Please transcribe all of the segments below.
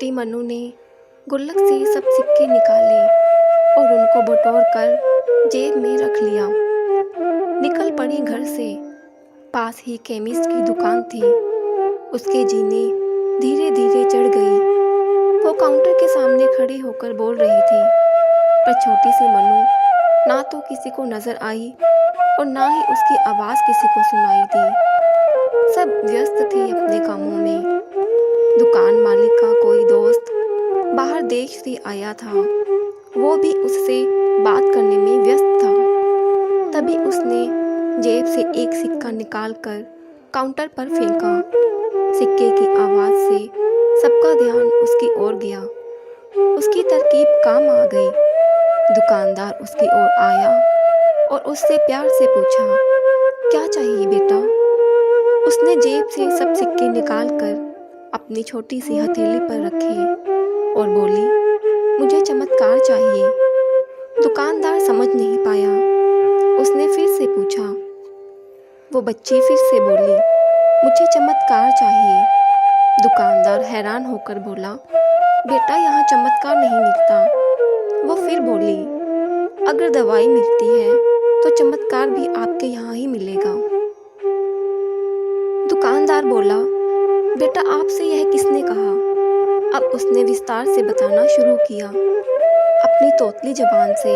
छोटी मनु ने गुल्लक से सब सिक्के निकाले और उनको बटोर कर जेब में रख लिया। निकल पड़ी घर से। पास ही केमिस्ट की दुकान थी। उसके जीने धीरे धीरे चढ़ गई। वो काउंटर के सामने खड़ी होकर बोल रही थी, पर छोटी सी मनु ना तो किसी को नजर आई और ना ही उसकी आवाज़ किसी को सुनाई दी। सब व्यस्त थे अपने कामों में। दुकान मालिक का कोई दोस्त बाहर देश से आया था। वो भी उससे बात करने में व्यस्त था। तभी उसने जेब से एक सिक्का निकालकर काउंटर पर फेंका। सिक्के की आवाज़ से सबका ध्यान उसकी ओर गया। उसकी तरकीब काम आ गई। दुकानदार उसकी ओर आया और उससे प्यार से पूछा, क्या चाहिए बेटा? उसने जेब से सब सिक्के निकालकर अपनी छोटी सी हथेली पर रखे और बोली, मुझे चमत्कार चाहिए। दुकानदार समझ नहीं पाया। उसने फिर से पूछा। वो बच्ची फिर से बोली, मुझे चमत्कार चाहिए। दुकानदार हैरान होकर बोला, बेटा यहाँ चमत्कार नहीं मिलता। वो फिर बोली, अगर दवाई मिलती है तो चमत्कार भी आपके यहाँ ही मिलेगा। दुकानदार बोला, बेटा आपसे यह किसने कहा? अब उसने विस्तार से बताना शुरू किया अपनी तोतली जबान से।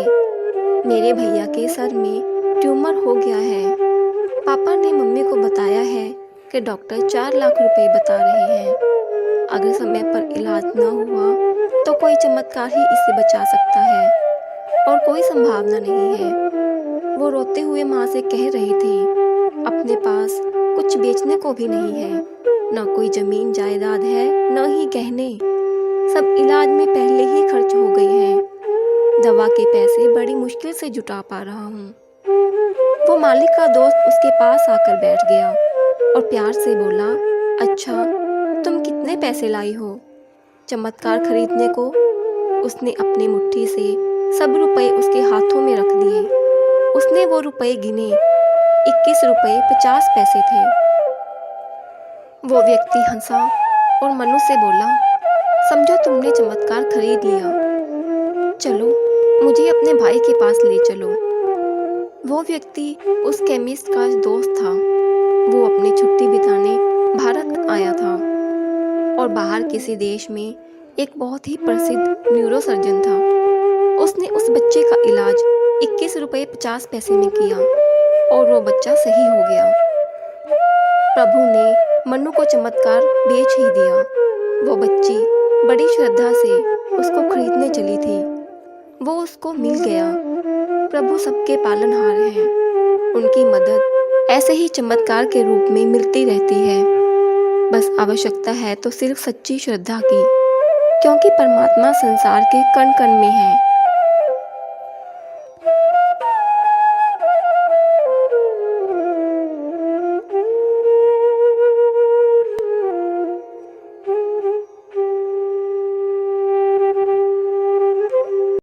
मेरे भैया के सर में ट्यूमर हो गया है। पापा ने मम्मी को बताया है कि डॉक्टर 4 लाख रुपए बता रहे हैं। अगर समय पर इलाज न हुआ तो कोई चमत्कार ही इसे बचा सकता है और कोई संभावना नहीं है। वो रोते हुए माँ से कह रही थी, अपने पास कुछ बेचने को भी नहीं है, न कोई जमीन जायदाद है, न ही गहने। सब इलाज में पहले ही खर्च हो गए हैं। दवा के पैसे बड़ी मुश्किल से जुटा पा रहा हूँ। वो मालिक का दोस्त उसके पास आकर बैठ गया और प्यार से बोला, अच्छा तुम कितने पैसे लाई हो चमत्कार खरीदने को? उसने अपनी मुट्ठी से सब रुपए उसके हाथों में रख दिए। उसने वो रुपए गिने। 21 रुपए 50 पैसे थे। वो व्यक्ति हंसा और मनु से बोला, समझो तुमने चमत्कार खरीद लिया। चलो मुझे अपने भाई के पास ले चलो। वो व्यक्ति उस केमिस्ट का दोस्त था। वो अपनी छुट्टी बिताने भारत आया था और बाहर किसी देश में एक बहुत ही प्रसिद्ध न्यूरोसर्जन था। उसने उस बच्चे का इलाज 21 रुपए 50 पैसे में किया और वो बच्चा सही हो गया। प्रभु ने मनु को चमत्कार बेच ही दिया। वो बच्ची बड़ी श्रद्धा से उसको खरीदने चली थी। वो उसको मिल गया। प्रभु सबके पालनहार हैं। उनकी मदद ऐसे ही चमत्कार के रूप में मिलती रहती है। बस आवश्यकता है तो सिर्फ सच्ची श्रद्धा की, क्योंकि परमात्मा संसार के कण कण में है।